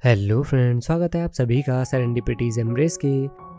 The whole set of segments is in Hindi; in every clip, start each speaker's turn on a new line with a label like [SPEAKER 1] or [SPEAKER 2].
[SPEAKER 1] हेलो फ्रेंड्स, स्वागत है आप सभी का सेरेंडिपिटीज एम्ब्रेस के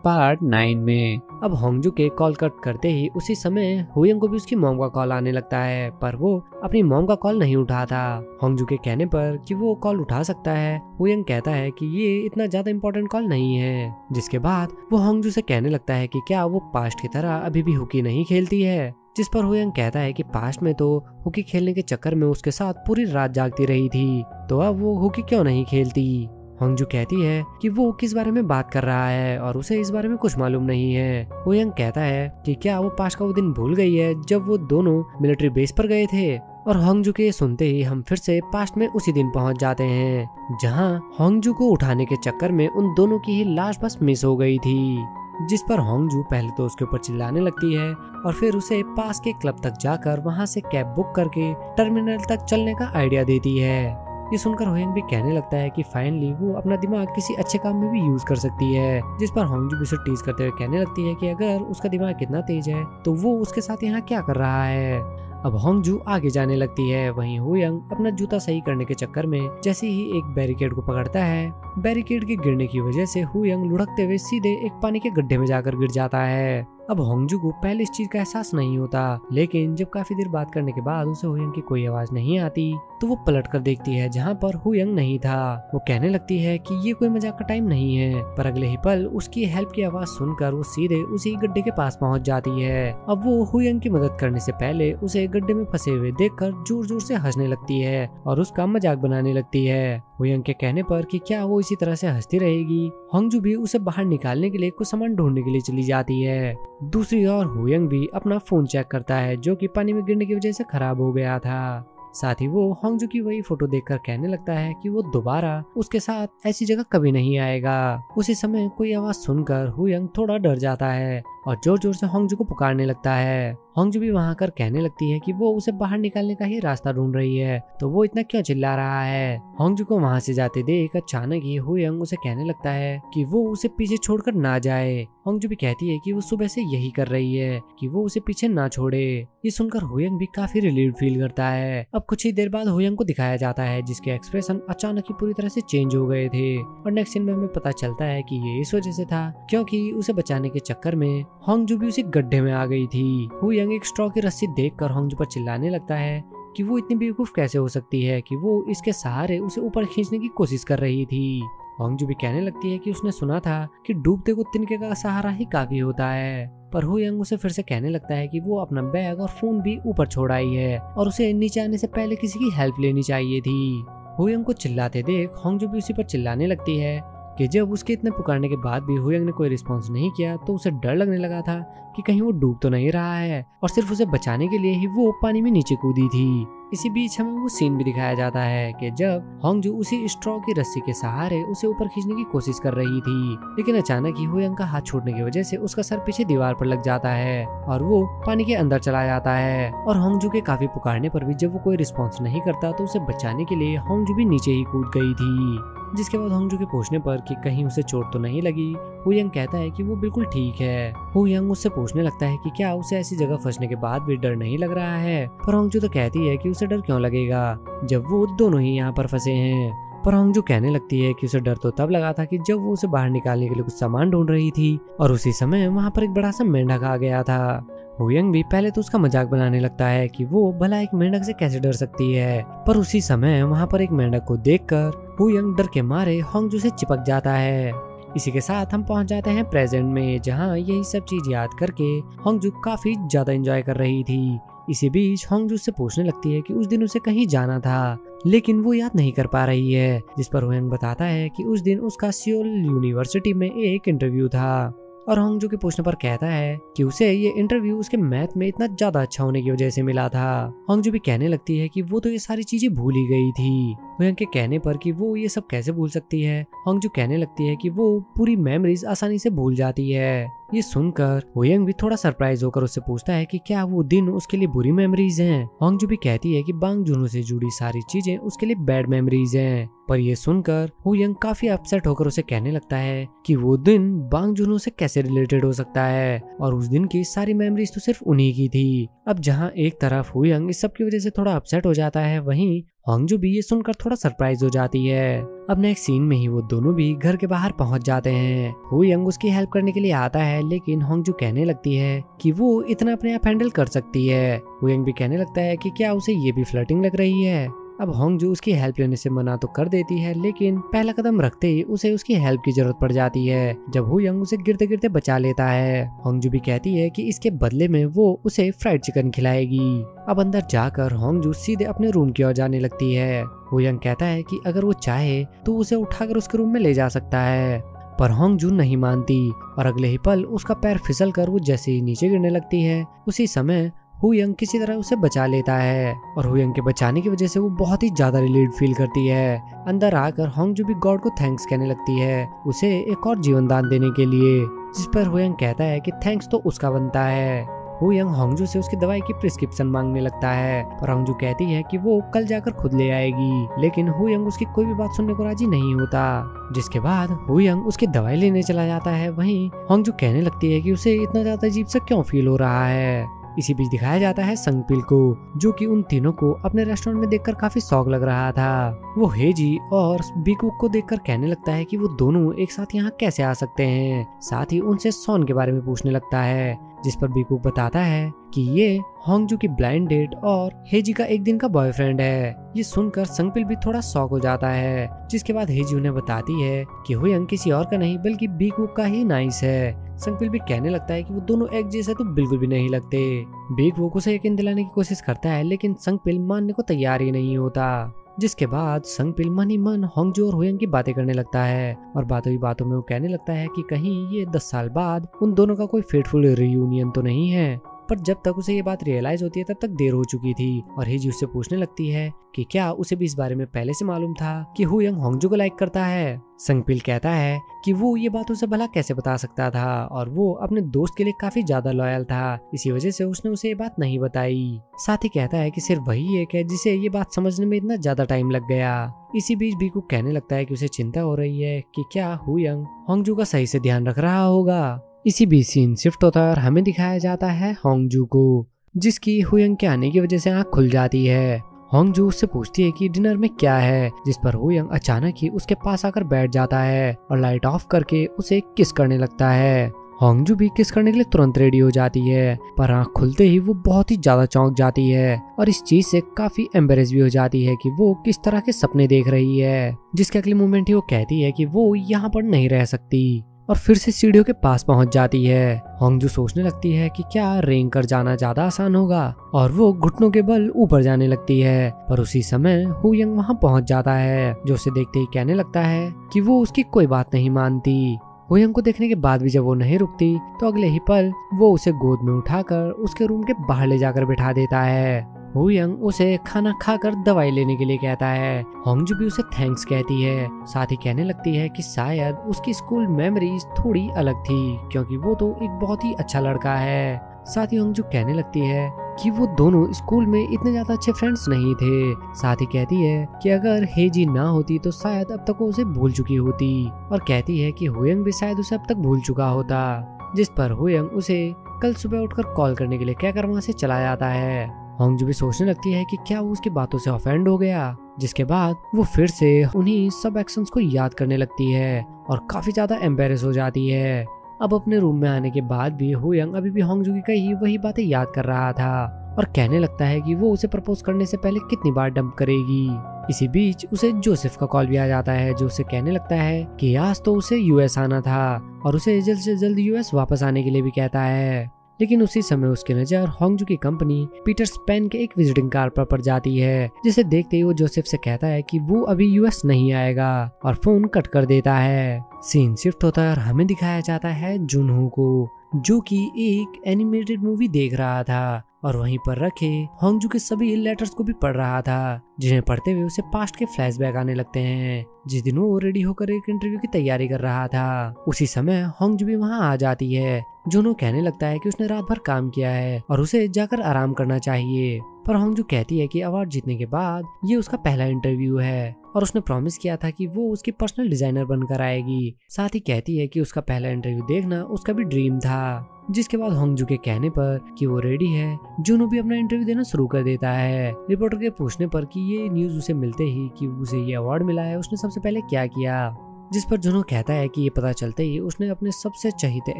[SPEAKER 1] पार्ट 9 में। अब होंगजू के कॉल कट करते ही उसी समय हुयंग को भी उसकी मॉम का कॉल आने लगता है, पर वो अपनी मॉम का कॉल नहीं उठाता। होंगजू के कहने पर कि वो कॉल उठा सकता है, हुयंग कहता है कि ये इतना ज्यादा इम्पोर्टेंट कॉल नहीं है। जिसके बाद वो होंगजू से कहने लगता है कि क्या वो पास्ट की तरह अभी भी हॉकी नहीं खेलती है। जिस पर हुयंग कहता है कि पास्ट में तो हॉकी खेलने के चक्कर में उसके साथ पूरी रात जागती रही थी, तो अब वो हॉकी क्यों नहीं खेलती। होंगजू कहती है कि वो किस बारे में बात कर रहा है और उसे इस बारे में कुछ मालूम नहीं है। हुयंग कहता है कि क्या वो पास्ट का वो दिन भूल गई है जब वो दोनों मिलिट्री बेस पर गए थे। और होंगजू के सुनते ही हम फिर से पास्ट में उसी दिन पहुंच जाते हैं, जहां होंगजू को उठाने के चक्कर में उन दोनों की ही लाश बस मिस हो गई थी। जिस पर होंगजू पहले तो उसके ऊपर चिल्लाने लगती है और फिर उसे पास के क्लब तक जाकर वहां से कैब बुक करके टर्मिनल तक चलने का आइडिया देती है। ये सुनकर हुयंग भी कहने लगता है कि फाइनली वो अपना दिमाग किसी अच्छे काम में भी यूज कर सकती है। जिस पर होंगजू भी उसे टीज करते हुए कहने लगती है कि अगर उसका दिमाग कितना तेज है तो वो उसके साथ यहाँ क्या कर रहा है। अब होंगजू आगे जाने लगती है, वहीं हुयंग अपना जूता सही करने के चक्कर में जैसे ही एक बैरिकेड को पकड़ता है, बैरिकेड के गिरने की वजह से हुयंग लुढ़कते हुए सीधे एक पानी के गड्ढे में जाकर गिर जाता है। अब होंगजू को पहले इस चीज का एहसास नहीं होता, लेकिन जब काफी देर बात करने के बाद उसे हुयंग की कोई आवाज नहीं आती तो वो पलट कर देखती है जहाँ पर हुयंग नहीं था। वो कहने लगती है कि ये कोई मजाक का टाइम नहीं है, पर अगले ही पल उसकी हेल्प की आवाज सुनकर वो सीधे उसी गड्ढे के पास पहुंच जाती है। अब वो हुयंग की मदद करने से पहले उसे गड्ढे में फंसे हुए देखकर जोर जोर से हंसने लगती है और उसका मजाक बनाने लगती है। हुयंग के कहने पर कि क्या वो इसी तरह से हंसती रहेगी, होंगजू भी उसे बाहर निकालने के लिए कुछ सामान ढूंढने के लिए चली जाती है। दूसरी ओर हुयंग भी अपना फोन चेक करता है जो कि पानी में गिरने की वजह से खराब हो गया था। साथ ही वो होंगजू की वही फोटो देखकर कहने लगता है कि वो दोबारा उसके साथ ऐसी जगह कभी नहीं आएगा। उसी समय कोई आवाज सुनकर हुयंग थोड़ा डर जाता है और जोर जोर से होंगजू को पुकारने लगता है। होंगजू भी वहां कर कहने लगती है कि वो उसे बाहर निकालने का ही रास्ता ढूंढ रही है, तो वो इतना क्यों चिल्ला रहा है। होंगजू को वहां से जाते देख अचानक ही हुयंग उसे कहने लगता है कि वो उसे पीछे छोड़कर ना जाए। होंगजू भी कहती है कि वो सुबह से यही कर रही है कि वो उसे पीछे ना छोड़े। ये सुनकर हुयंग भी काफी रिलीव्ड फील करता है। अब कुछ ही देर बाद हुयंग को दिखाया जाता है जिसके एक्सप्रेशन अचानक ही पूरी तरह से चेंज हो गए थे और नेक्स्ट सीन में हमें पता चलता है कि ये इस वजह से था क्योंकि उसे बचाने के चक्कर में होंगजू भी उसी गड्ढे में आ गई थी। हुयंग एक स्ट्रॉ की रस्सी देखकर होंगजू पर चिल्लाने लगता है कि वो इतनी बेवकूफ कैसे हो सकती है कि वो इसके सहारे उसे ऊपर खींचने की कोशिश कर रही थी। होंगजू भी कहने लगती है कि उसने सुना था कि डूबते को तिनके का सहारा ही काफी होता है, पर हुयंग उसे फिर से कहने लगता है कि वो अपना बैग और फोन भी ऊपर छोड़ आई है और उसे नीचे आने से पहले किसी की हेल्प लेनी चाहिए थी। हुयंग को चिल्लाते देख होंगजू भी उसी पर चिल्लाने लगती है कि जब उसके इतने पुकारने के बाद भी हुयंग ने कोई रिस्पॉन्स नहीं किया तो उसे डर लगने लगा था कि कहीं वो डूब तो नहीं रहा है और सिर्फ उसे बचाने के लिए ही वो पानी में नीचे कूदी थी। इसी बीच हमें वो सीन भी दिखाया जाता है कि जब होंगजू उसी स्ट्रॉ की रस्सी के सहारे उसे ऊपर खींचने की कोशिश कर रही थी, लेकिन अचानक ही हुयंग का हाथ छूटने की वजह से उसका सर पीछे दीवार पर लग जाता है और वो पानी के अंदर चला जाता है। और होंगजू के काफी पुकारने पर भी जब वो कोई रिस्पॉन्स नहीं करता तो उसे बचाने के लिए होंगजू भी नीचे ही कूद गई थी। जिसके बाद होंगजू के पूछने पर कि कहीं उसे चोट तो नहीं लगी, हुयंग कहता है कि वो बिल्कुल ठीक है। हुयंग उससे पूछने लगता है कि क्या उसे ऐसी जगह फंसने के बाद भी डर नहीं लग रहा है, पर होंगजू तो कहती है कि उसे डर क्यों लगेगा जब वो दोनों ही यहाँ पर फंसे हैं। पर होंगजू कहने लगती है कि उसे डर तो तब लगा था कि जब वो उसे बाहर निकालने के लिए कुछ सामान ढूंढ रही थी और उसी समय वहाँ पर एक बड़ा सा मेंढक आ गया था। हुयंग भी पहले तो उसका मजाक बनाने लगता है कि वो भला एक मेंढक से कैसे डर सकती है, पर उसी समय वहाँ पर एक मेंढक को देखकर हुयंग डर के मारे होंगजू से चिपक जाता है। इसी के साथ हम पहुंच जाते हैं प्रेजेंट में, जहां यही सब चीज याद करके होंगजू काफी ज्यादा एंजॉय कर रही थी। इसी बीच होंगजू से पूछने लगती है कि उस दिन उसे कहीं जाना था लेकिन वो याद नहीं कर पा रही है, जिस पर हुयंग बताता है कि उस दिन उसका सियोल यूनिवर्सिटी में एक इंटरव्यू था और होंगजू के पूछने पर कहता है कि उसे ये इंटरव्यू उसके मैथ में इतना ज्यादा अच्छा होने की वजह से मिला था। होंगजू भी कहने लगती है कि वो तो ये सारी चीजें भूल ही गई थी। हुयंग के कहने पर कि वो ये सब कैसे भूल सकती है, होंगजू कहने लगती है कि वो पूरी मेमोरीज आसानी से भूल जाती है। ये सुनकर हुयंग भी थोड़ा सरप्राइज होकर उससे पूछता है कि क्या वो दिन उसके लिए बुरी मेमोरीज हैं। होंगजू भी कहती है कि बांग जूनू से जुड़ी सारी चीजें उसके लिए बैड मेमोरीज हैं, पर ये सुनकर हुयंग काफी अपसेट होकर उसे कहने लगता है कि वो दिन बांग जूनू से कैसे रिलेटेड हो सकता है और उस दिन की सारी मेमोरीज तो सिर्फ उन्हीं की थी। अब जहाँ एक तरफ हुयंग इस सब की वजह से थोड़ा अपसेट हो जाता है, वहीं होंगजू भी ये सुनकर थोड़ा सरप्राइज हो जाती है। अब नेक्स्ट सीन में ही वो दोनों भी घर के बाहर पहुंच जाते हैं। हुयंग उसकी हेल्प करने के लिए आता है, लेकिन होंगजू कहने लगती है कि वो इतना अपने आप हैंडल कर सकती है। हुयंग भी कहने लगता है कि क्या उसे ये भी फ्लर्टिंग लग रही है। अब होंगजू उसकी हेल्प लेने से मना तो कर देती है, लेकिन पहला कदम रखते ही उसे उसकी हेल्प की जरूरत पड़ जाती है। जब हुयंग उसे गिरते गिरते बचा लेता है, होंगजू भी कहती है कि इसके बदले में वो उसे फ्राइड चिकन खिलाएगी। अब अंदर जाकर होंगजू सीधे अपने रूम की ओर जाने लगती है। हुयंग कहता है कि अगर वो चाहे तो उसे उठाकर उसके रूम में ले जा सकता है, पर होंगजू नहीं मानती और अगले ही पल उसका पैर फिसल कर वो जैसे ही नीचे गिरने लगती है, उसी समय हुयंग किसी तरह उसे बचा लेता है और हुयंग के बचाने की वजह से वो बहुत ही ज्यादा रिलीव्ड फील करती है। अंदर आकर होंगजू भी गॉड को थैंक्स कहने लगती है उसे एक और जीवन दान देने के लिए, जिस पर हुयंग कहता है कि थैंक्स तो उसका बनता है। हुयंग होंगजू से उसकी दवाई की प्रिस्क्रिप्शन मांगने लगता है, पर होंगजू कहती है कि वो कल जाकर खुद ले आएगी, लेकिन हुयंग उसकी कोई भी बात सुनने को राजी नहीं होता। जिसके बाद हुयंग उसकी दवाई लेने चला जाता है। वहीं होंगजू कहने लगती है कि उसे इतना ज्यादा अजीब सा क्यों फील हो रहा है। इसी बीच दिखाया जाता है संगपिल को, जो कि उन तीनों को अपने रेस्टोरेंट में देखकर काफी शौक लग रहा था। वो हेजी और बीकुक को देखकर कहने लगता है कि वो दोनों एक साथ यहाँ कैसे आ सकते हैं। साथ ही उनसे सॉन के बारे में पूछने लगता है, जिस पर बीकुक बताता है कि ये होंगजू की ब्लाइंड डेट और हेजी का एक दिन का बॉयफ्रेंड है। ये सुनकर संगपिल भी थोड़ा शॉक हो जाता है, जिसके बाद हेजी उन्हें बताती है कि हुयंग किसी और का नहीं बल्कि बीकुक का ही नाइस है। संगपिल भी कहने लगता है कि वो दोनों एक जैसे तो बिल्कुल भी नहीं लगते। बीकुक उसे यकीन दिलाने की कोशिश करता है, लेकिन संगपिल मानने को तैयार ही नहीं होता। जिसके बाद संगपिल मन ही मन होंगजू और हुयंग की बातें करने लगता है और बातों ही बातों में वो कहने लगता है कि कहीं ये 10 साल बाद उन दोनों का कोई फेटफुल रियूनियन तो नहीं है। पर जब तक उसे ये बात रियलाइज होती है तब तक देर हो चुकी थी और हेजी उससे पूछने लगती है कि क्या उसे भी इस बारे में पहले से मालूम था कि हुयंग होंगजू को लाइक करता है। संगपिल कहता है कि वो ये बात उसे भला कैसे बता सकता था और वो अपने दोस्त के लिए काफी ज्यादा लॉयल था, इसी वजह से उसने उसे ये बात नहीं बताई। साथ ही कहता है कि सिर्फ वही एक है जिसे ये बात समझने में इतना ज्यादा टाइम लग गया। इसी बीच बीकुक कहने लगता है कि उसे चिंता हो रही है कि क्या हुयंग होंगजू का सही से ध्यान रख रहा होगा। इसी बीच सीन शिफ्ट होता है और हमें दिखाया जाता है होंगजू को, जिसकी हुयंग के आने की वजह से आंख खुल जाती है। होंगजू उससे पूछती है कि डिनर में क्या है, जिस पर हुयंग अचानक ही उसके पास आकर बैठ जाता है और लाइट ऑफ करके उसे किस करने लगता है। होंगजू भी किस करने के लिए तुरंत रेडी हो जाती है, पर आंख खुलते ही वो बहुत ही ज्यादा चौंक जाती है और इस चीज से काफी एम्बेरेस भी हो जाती है कि वो किस तरह के सपने देख रही है। जिसके अगले मोमेंट ही वो कहती है कि वो यहाँ पर नहीं रह सकती और फिर से सीढ़ियों के पास पहुंच जाती है। होंगजू सोचने लगती है कि क्या रेंग कर जाना ज्यादा आसान होगा और वो घुटनों के बल ऊपर जाने लगती है, पर उसी समय हुयंग वहां पहुंच जाता है, जो उसे देखते ही कहने लगता है कि वो उसकी कोई बात नहीं मानती। हुयंग को देखने के बाद भी जब वो नहीं रुकती तो अगले ही पल वो उसे गोद में उठाकर उसके रूम के बाहर ले जाकर बिठा देता है। हुयंग उसे खाना खाकर दवाई लेने के लिए कहता है। होंगजू भी उसे थैंक्स कहती है, साथ ही कहने लगती है कि शायद उसकी स्कूल मेमोरीज थोड़ी अलग थी क्योंकि वो तो एक बहुत ही अच्छा लड़का है। साथ ही होंगजू कहने लगती है कि वो दोनों स्कूल में इतने ज्यादा अच्छे फ्रेंड्स नहीं थे। साथ ही कहती है कि अगर हेजी ना होती तो शायद अब तक वो उसे भूल चुकी होती और कहती है कि हुयंग भी शायद उसे अब तक भूल चुका होता। जिस पर हुयंग उसे कल सुबह उठकर कॉल करने के लिए कहकर वहाँ से चला जाता है। होंगजू भी सोचने लगती है कि क्या वो उसकी बातों से ऑफेंड हो गया, जिसके बाद वो फिर से उन्हीं सब एक्शंस को याद करने लगती है और काफी ज्यादा एम्बेरेस हो जाती है। अब अपने रूम में आने के बाद भी हुयंग अभी भी होंगजू की कही वही बातें याद कर रहा था और कहने लगता है कि वो उसे प्रपोज करने से पहले कितनी बार डंप करेगी। इसी बीच उसे जोसेफ का कॉल भी आ जाता है, जो उसे कहने लगता है कि आज तो उसे यूएस आना था और उसे जल्द से जल्द यूएस वापस आने के लिए भी कहता है। लेकिन उसी समय उसकी नजर होंगजू की कंपनी पीटर स्पेन के एक विजिटिंग कार्ड पर पड़ जाती है, जिसे देखते ही वो जोसेफ से कहता है कि वो अभी यूएस नहीं आएगा और फोन कट कर देता है। सीन शिफ्ट होता है और हमें दिखाया जाता है जुनहो को, जो कि एक एनिमेटेड मूवी देख रहा था और वहीं पर रखे होंगजू के सभी लेटर्स को भी पढ़ रहा था, जिन्हें पढ़ते हुए उसे पास्ट के फ्लैशबैक आने लगते हैं, जिस दिन वो रेडी होकर एक इंटरव्यू की तैयारी कर रहा था। उसी समय होंगजू भी वहां आ जाती है। जुनहो कहने लगता है कि उसने रात भर काम किया है और उसे जाकर आराम करना चाहिए। पर होंगजू कहती है कि अवार्ड जीतने के बाद ये उसका पहला इंटरव्यू है और उसने प्रॉमिस किया था कि वो उसकी पर्सनल डिजाइनर बनकर आएगी। साथ ही कहती है कि उसका पहला इंटरव्यू देखना उसका भी ड्रीम था। जिसके बाद होंगजू के कहने पर कि वो रेडी है, जुनो भी अपना इंटरव्यू देना शुरू कर देता है। रिपोर्टर के पूछने पर कि ये न्यूज उसे मिलते ही कि उसे ये अवार्ड मिला है उसने सबसे पहले क्या किया, जिस पर जुनो कहता है कि ये पता चलते ही उसने अपने सबसे चहेते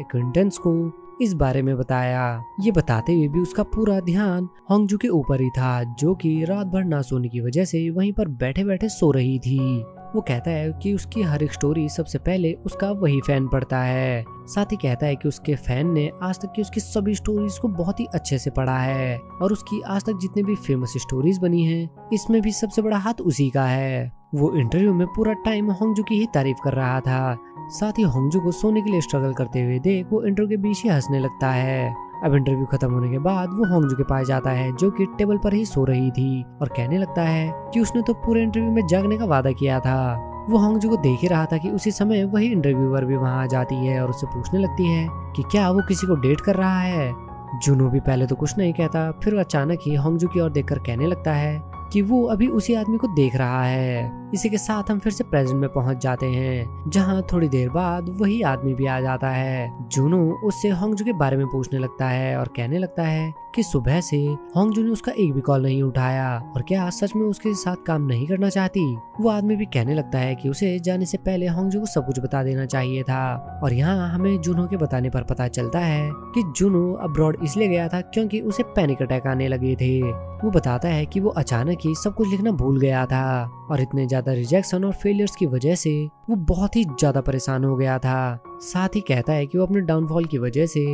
[SPEAKER 1] एक्विंटेंस को इस बारे में बताया। ये बताते हुए भी उसका पूरा ध्यान होंगजू के ऊपर ही था, जो कि रात भर ना सोने की वजह से वहीं पर बैठे बैठे सो रही थी। वो कहता है कि उसकी हर एक स्टोरी सबसे पहले उसका वही फैन पढ़ता है। साथ ही कहता है कि उसके फैन ने आज तक की उसकी सभी स्टोरीज को बहुत ही अच्छे से पढ़ा है और उसकी आज तक जितने भी फेमस स्टोरीज बनी हैं इसमें भी सबसे बड़ा हाथ उसी का है। वो इंटरव्यू में पूरा टाइम होंगजू की ही तारीफ कर रहा था। साथ ही होंगजू को सोने के लिए स्ट्रगल करते हुए देख वो इंटरव्यू के बीच ही हंसने लगता है। अब इंटरव्यू खत्म होने के बाद वो होंगजू के पास जाता है, जो कि टेबल पर ही सो रही थी और कहने लगता है कि उसने तो पूरे इंटरव्यू में जागने का वादा किया था। वो होंगजू को देख ही रहा था कि उसी समय वही इंटरव्यूअर भी वहां आ जाती है और उससे पूछने लगती है कि क्या वो किसी को डेट कर रहा है। जुनो भी पहले तो कुछ नहीं कहता, फिर अचानक ही होंगजू की ओर देखकर कहने लगता है कि वो अभी उसी आदमी को देख रहा है। इसी के साथ हम फिर से प्रेजेंट में पहुंच जाते हैं, जहां थोड़ी देर बाद वही आदमी भी आ जाता है। जुनो उससे होंगजू के बारे में पूछने लगता है और कहने लगता है कि सुबह से होंगजू ने उसका एक भी कॉल नहीं उठाया और क्या सच में उसके साथ काम नहीं करना चाहती। वो आदमी भी कहने लगता है कि उसे जाने से पहले होंगजू को सब कुछ बता देना चाहिए था। और यहाँ हमें जुनो के बताने पर पता चलता है कि जुनो अब्रॉड इसलिए गया था क्योंकि उसे पैनिक अटैक आने लगे थे। वो बताता है कि वो अचानक ही सब कुछ लिखना भूल गया था और इतने ज्यादा रिजेक्शन और फेलियर्स की वजह से वो बहुत ही ज्यादा परेशान हो गया था। साथ ही कहता है कि वो अपने डाउनफॉल की वजह से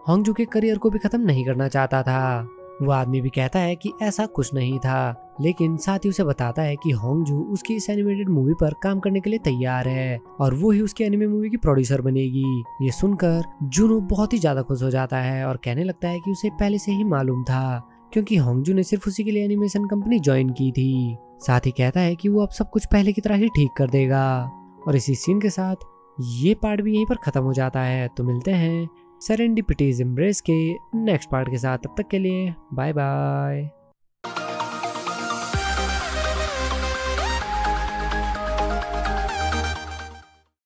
[SPEAKER 1] होंगजू के करियर को भी खत्म नहीं करना चाहता था। वो आदमी भी कहता है कि ऐसा कुछ नहीं था, लेकिन साथ ही उसे बताता है कि होंगजू उसकी इस एनिमेटेड मूवी पर काम करने के लिए तैयार है और वो ही उसकी एनिमे मूवी की प्रोड्यूसर बनेगी। ये सुनकर जुनो बहुत ही ज्यादा खुश हो जाता है और कहने लगता है कि उसे पहले से ही मालूम था, क्योंकि होंगजू ने सिर्फ उसी के लिए एनिमेशन कंपनी ज्वाइन की थी। साथ ही कहता है कि वो अब सब कुछ पहले की तरह ही ठीक कर देगा। और इसी सीन के साथ ये पार्ट भी यहीं पर खत्म हो जाता है। तो मिलते हैं सेरेंडिपिटीज एम्ब्रेस के नेक्स्ट पार्ट के साथ, तब तक के लिए बाय बाय।